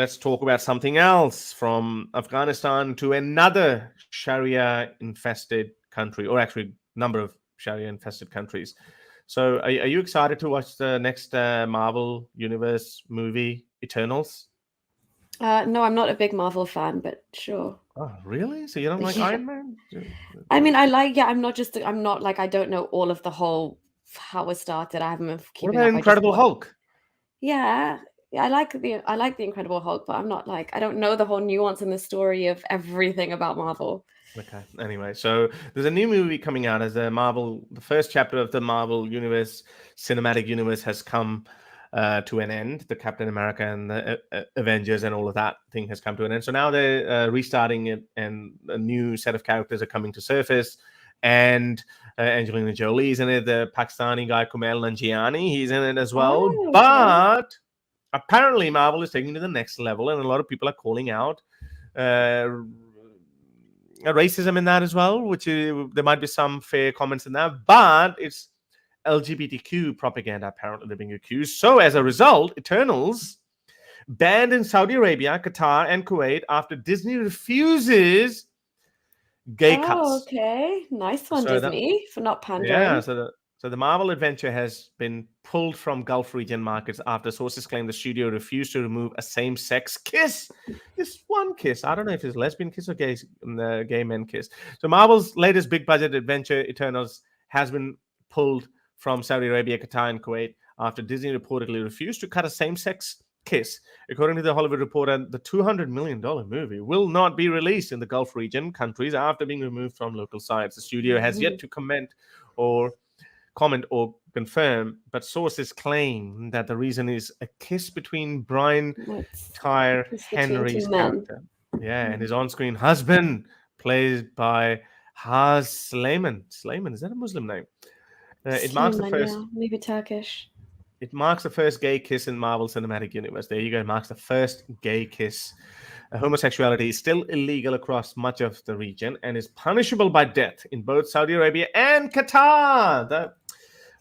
let's talk about something else. From Afghanistan to another Sharia-infested country, or actually, number of Sharia-infested countries. So, are you excited to watch the next Marvel Universe movie, Eternals? No, I'm not a big Marvel fan, but sure. Oh, really? So you don't like Yeah. Iron Man? I mean, I like, yeah, I'm not like, I don't know all of the whole how it started. I haven't been What keeping about up. I just Incredible watched. Hulk? Yeah. Yeah, I like the Incredible Hulk, but I'm not like, I don't know the whole nuance in the story of everything about Marvel. Okay. Anyway, so there's a new movie coming out as the first chapter of the Marvel Universe cinematic universe has come to an end. The Captain America and the Avengers and all of that thing has come to an end. So now they're restarting it, and a new set of characters are coming to surface. And Angelina Jolie's in it. The Pakistani guy Kumail Nanjiani, he's in it as well. Oh, okay. But apparently, Marvel is taking it to the next level, and a lot of people are calling out racism in that as well, which there might be some fair comments in that, but it's LGBTQ propaganda apparently they're being accused. So as a result, Eternals banned in Saudi Arabia, Qatar, and Kuwait after Disney refuses gay Oh, cuts. okay. Nice one, So that Disney, for not yeah, pandering. so the Marvel adventure has been pulled from Gulf region markets after sources claim the studio refused to remove a same-sex kiss. Just one kiss. I don't know if it's lesbian kiss or gay men kiss. So Marvel's latest big-budget adventure, Eternals, has been pulled from Saudi Arabia, Qatar, and Kuwait after Disney reportedly refused to cut a same-sex kiss. According to the Hollywood Reporter, the $200 million movie will not be released in the Gulf region countries after being removed from local sites. The studio has yet to comment or confirm, but sources claim that the reason is a kiss between Brian It's a Tyre kiss between Henry's two men. character. Yeah, and his on-screen husband, played by Haz Slayman. Slayman, is that a Muslim name? It marks the Slimane, first yeah, maybe Turkish. it marks the first gay kiss in Marvel Cinematic Universe. There you go. It marks the first gay kiss. Homosexuality is still illegal across much of the region and is punishable by death in both Saudi Arabia and Qatar.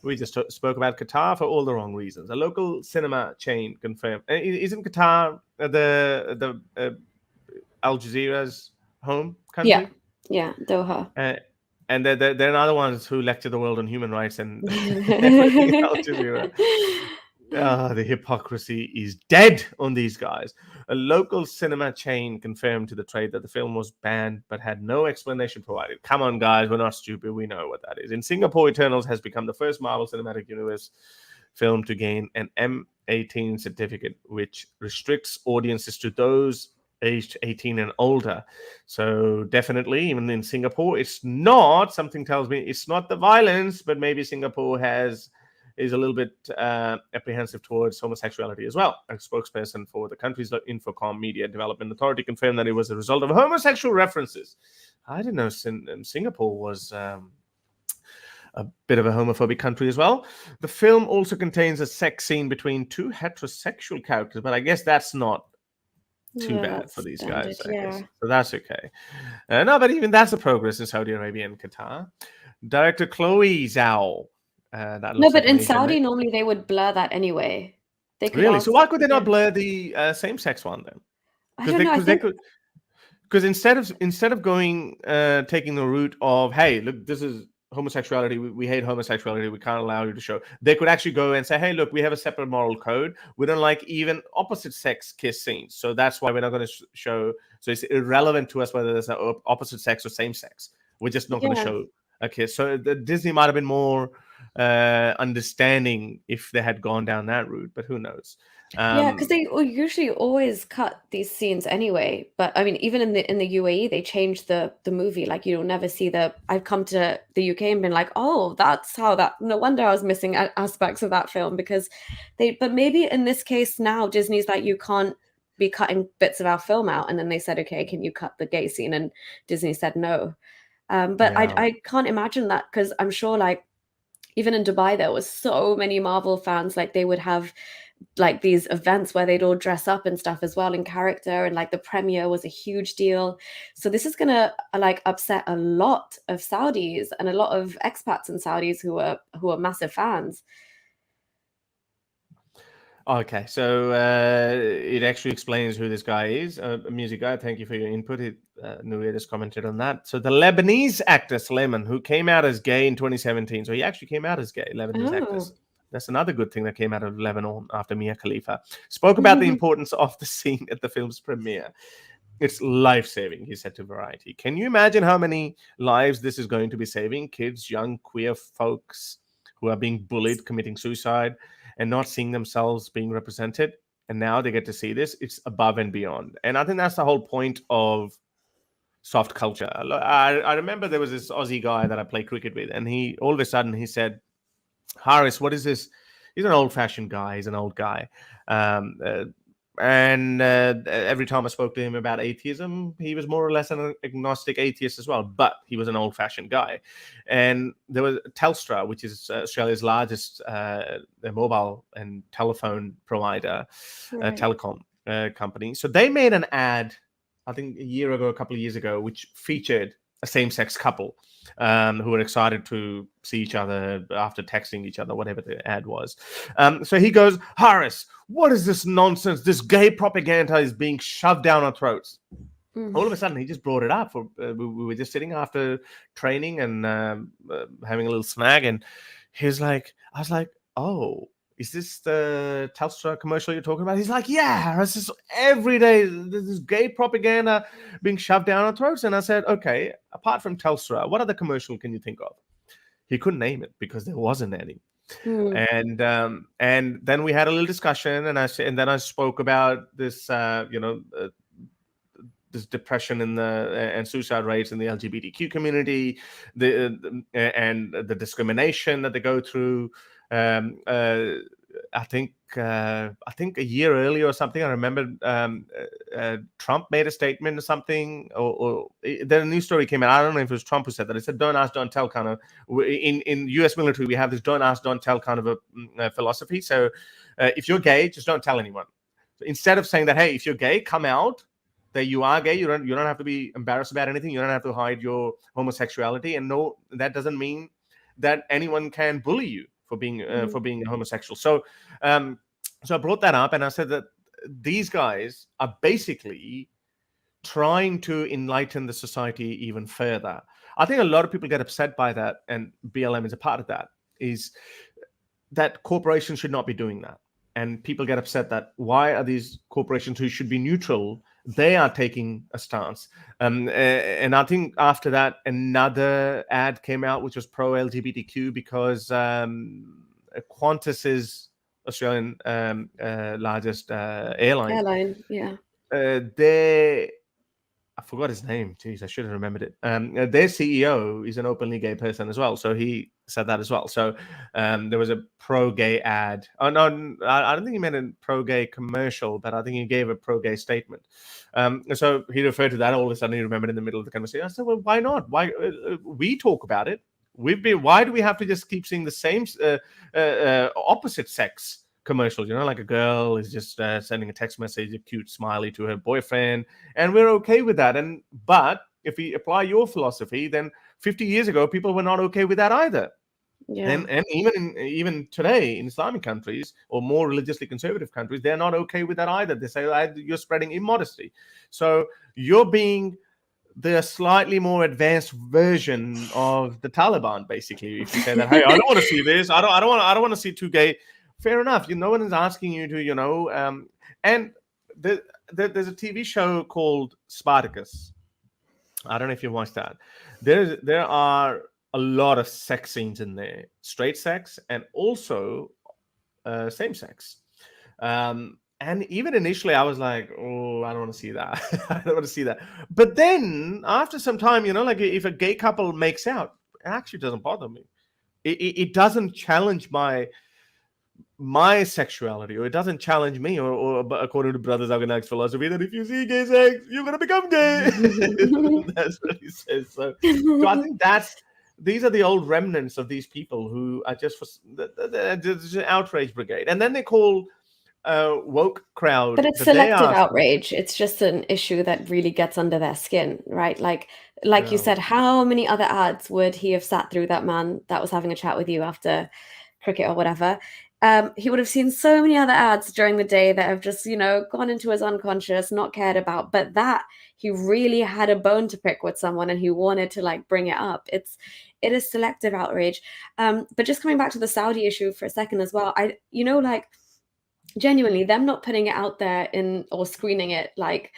We just spoke about Qatar for all the wrong reasons. A local cinema chain confirmed. Isn't Qatar the Al Jazeera's home Yeah, country? yeah, Doha. Uh, and they're another ones who lecture the world on human rights and everything else. The hypocrisy is dead on these guys. A local cinema chain confirmed to the trade that the film was banned but had no explanation provided. Come on, guys, we're not stupid. We know what that is. In Singapore, Eternals has become the first Marvel Cinematic Universe film to gain an M18 certificate, which restricts audiences to those aged 18 and older. So definitely, even in Singapore, it's not, something tells me it's not the violence, but maybe Singapore is a little bit apprehensive towards homosexuality as well. A spokesperson for the country's Infocom Media Development Authority confirmed that it was a result of homosexual references. I didn't know Singapore was a bit of a homophobic country as well. The film also contains a sex scene between two heterosexual characters, but I guess that's not too Yeah, bad that's for these standard, guys, I yeah. guess. So that's okay. No, but even that's a progress in Saudi Arabia and Qatar. Director Chloe Zhao. That No, looks but like a in major Saudi, normally they would blur that anyway. They could Really? So ask, why could they yeah. not blur the same-sex one then? I don't know. I Because they think, could because instead of going taking the route of, hey, look, this is homosexuality, we hate homosexuality, we can't allow you to show, they could actually go and say, hey, look, we have a separate moral code, we don't like even opposite sex kiss scenes, so that's why we're not going to show. So it's irrelevant to us whether there's an opposite sex or same sex, we're just not going to yeah. show a kiss. So Disney might have been more understanding if they had gone down that route, but who knows. Yeah, because they usually always cut these scenes anyway. But I mean, even in the UAE, they changed the movie. Like you'll never see the. I've come to the UK and been like, oh, that's how that. No wonder I was missing aspects of that film because they. But maybe in this case now, Disney's like, you can't be cutting bits of our film out, and then they said, okay, can you cut the gay scene? And Disney said no. But Yeah. I can't imagine that because I'm sure like even in Dubai there was so many Marvel fans, like they would have like these events where they'd all dress up and stuff as well in character, and like the premiere was a huge deal. So this is gonna like upset a lot of Saudis and a lot of expats and Saudis who are massive fans. Okay, so it actually explains who this guy is, a music guy. Thank you for your input. Nuria just commented on that. So the Lebanese actor Sleiman, who came out as gay in 2017, so he actually came out as gay, Lebanese actress. Oh. That's another good thing that came out of Lebanon after Mia Khalifa. Spoke about the importance of the scene at the film's premiere. It's life-saving, he said to Variety. Can you imagine how many lives this is going to be saving? Kids, young queer folks who are being bullied, committing suicide, and not seeing themselves being represented. And now they get to see this. It's above and beyond. And I think that's the whole point of soft culture. I remember there was this Aussie guy that I played cricket with, and he all of a sudden he said, Harris, what is this? He's an old-fashioned guy. He's an old guy. And every time I spoke to him about atheism, he was more or less an agnostic atheist as well, but he was an old-fashioned guy. And there was Telstra, which is Australia's largest mobile and telephone provider, Right. telecom company. So they made an ad, I think a couple of years ago, which featured a same-sex couple who were excited to see each other after texting each other, whatever the ad was. So he goes, Harris, what is this nonsense? This gay propaganda is being shoved down our throats. All of a sudden, he just brought it up. We were just sitting after training and having a little snag, and he's like, I was like, oh, is this the Telstra commercial you're talking about? He's like, yeah, it's just every day, this gay propaganda being shoved down our throats. And I said, okay, apart from Telstra, what other commercial can you think of? He couldn't name it because there wasn't any. And then we had a little discussion, and then I spoke about this, this depression and suicide rates in the LGBTQ community, and the discrimination that they go through. I think a year earlier or something, I remember Trump made a statement or something, or then a news story came out. I don't know if it was Trump who said that. It said, "Don't ask, don't tell." Kind of in U.S. military, we have this "don't ask, don't tell" kind of a philosophy. So if you're gay, just don't tell anyone. So instead of saying that, hey, if you're gay, come out. That you are gay, you don't have to be embarrassed about anything. You don't have to hide your homosexuality, and no, that doesn't mean that anyone can bully you for being homosexual. So I brought that up, and I said that these guys are basically trying to enlighten the society even further. I think a lot of people get upset by that, and BLM is a part of that, is that corporations should not be doing that. And people get upset that why are these corporations who should be neutral, they are taking a stance. And I think after that, another ad came out, which was pro-LGBTQ, because Qantas is Australian largest airline. Yeah. I forgot his name. Jeez, I should have remembered it. Their CEO is an openly gay person as well, so he said that as well. So there was a pro-gay ad. Oh no, I don't think he meant a pro-gay commercial, but I think he gave a pro-gay statement. So he referred to that. All of a sudden, he remembered in the middle of the conversation. I said, "Well, why not? Why we talk about it? Why do we have to just keep seeing the same opposite sex commercials? Like a girl is just sending a text message, a cute smiley to her boyfriend, and we're okay with that. But if we apply your philosophy, then 50 years ago, people were not okay with that either. Yeah. And even today in Islamic countries or more religiously conservative countries, they're not okay with that either. They say you're spreading immodesty. So you're being the slightly more advanced version of the Taliban, basically. If you say that, hey, I don't want to see this. I don't want to see two gay. Fair enough. No one is asking you to, and there's a TV show called Spartacus. I don't know if you watched that. There are a lot of sex scenes in there, straight sex and also same sex. And even initially, I was like, "Oh, I don't want to see that. I don't want to see that." But then, after some time, like if a gay couple makes out, it actually doesn't bother me. It doesn't challenge my sexuality, or it doesn't challenge me, or according to Brothers Organized philosophy, that if you see gay sex, you're gonna become gay. That's what he says. So I think these are the old remnants of these people who are just for the outrage brigade, and then they call woke crowd. But it's selective outrage. It's just an issue that really gets under their skin, right? Like you said, how many other ads would he have sat through, that man that was having a chat with you after cricket or whatever? he would have seen so many other ads during the day that have just, gone into his unconscious, not cared about. But that he really had a bone to pick with someone and he wanted to like bring it up. It is selective outrage. But just coming back to the Saudi issue for a second as well, like genuinely them not putting it out there in or screening it like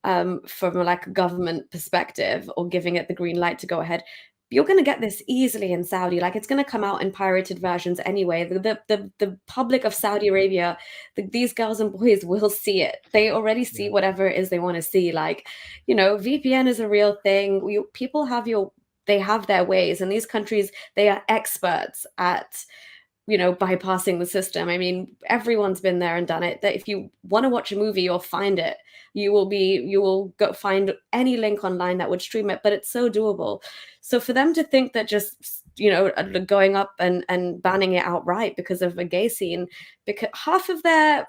from like a government perspective or giving it the green light to go ahead, you're going to get this easily in Saudi. Like it's going to come out in pirated versions anyway. The public of Saudi Arabia, these girls and boys will see it. They already see whatever it is they want to see. Like, VPN is a real thing. People they have their ways. In these countries, they are experts at bypassing the system. I mean, everyone's been there and done it. That if you want to watch a movie, you'll find it. You will go find any link online that would stream it, but it's so doable. So for them to think that just going up and banning it outright because of a gay scene, because half of their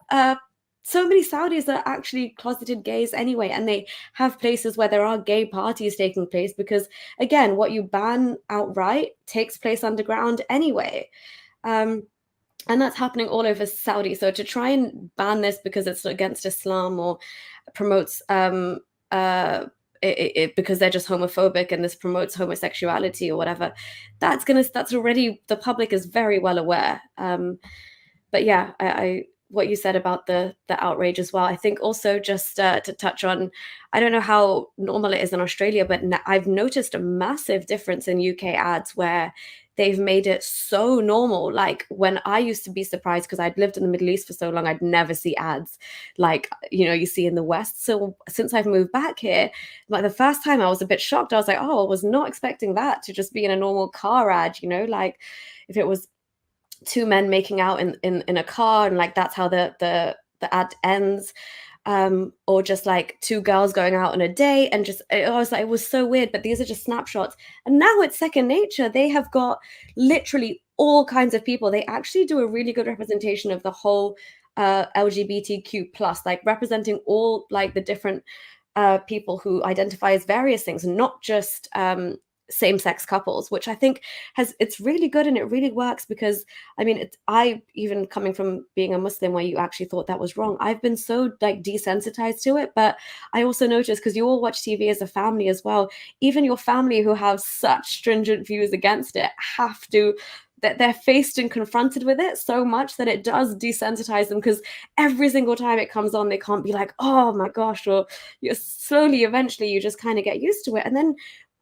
so many Saudis are actually closeted gays anyway, and they have places where there are gay parties taking place because, again, what you ban outright takes place underground anyway. And that's happening all over Saudi. So to try and ban this because it's against Islam or promotes because they're just homophobic and this promotes homosexuality or whatever, that's already, the public is very well aware. But yeah, I what you said about the outrage as well. I think also just to touch on, I don't know how normal it is in Australia, but I've noticed a massive difference in UK ads where they've made it so normal. Like when I used to be surprised because I'd lived in the Middle East for so long, I'd never see ads like, you see in the West. So since I've moved back here, like the first time I was a bit shocked. I was like, oh, I was not expecting that to just be in a normal car ad, like if it was two men making out in a car and like that's how the ad ends, or just like two girls going out on a date and just I was like, it was so weird, but these are just snapshots. And now it's second nature. They have got literally all kinds of people. They actually do a really good representation of the whole LGBTQ plus, like representing all like the different people who identify as various things, not just same-sex couples, which I think it's really good and it really works because I mean I even coming from being a Muslim where you actually thought that was wrong, I've been so like desensitized to it. But I also noticed, because you all watch TV as a family as well, even your family who have such stringent views against it have to, that they're faced and confronted with it so much that it does desensitize them, because every single time it comes on they can't be like, oh my gosh, or you're slowly eventually you just kind of get used to it. And then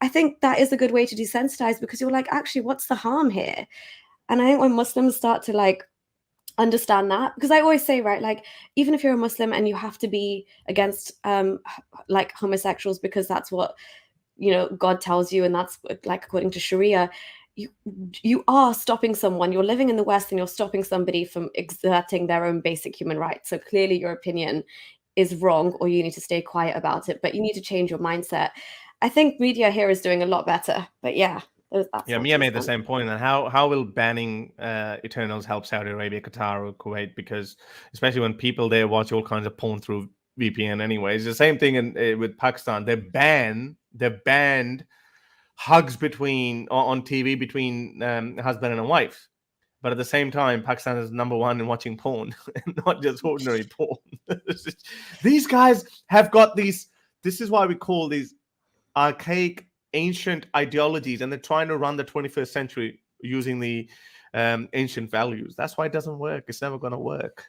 I think that is a good way to desensitize, because you're like, actually, what's the harm here? And I think when Muslims start to like understand that, because I always say, right, like even if you're a Muslim and you have to be against like homosexuals because that's what God tells you, and that's like according to Sharia, you are stopping someone. You're living in the West and you're stopping somebody from exerting their own basic human rights. So clearly your opinion is wrong, or you need to stay quiet about it, but you need to change your mindset. I think media here is doing a lot better, but yeah. Mia made the same point. And how will banning Eternals help Saudi Arabia, Qatar, or Kuwait? Because especially when people there watch all kinds of porn through VPN anyway. It's the same thing with Pakistan. They banned hugs on TV between husband and a wife. But at the same time, Pakistan is number one in watching porn, not just ordinary porn. These guys have got these. This is why we call these archaic, ancient ideologies, and they're trying to run the 21st century using the ancient values. That's why it doesn't work. It's never going to work.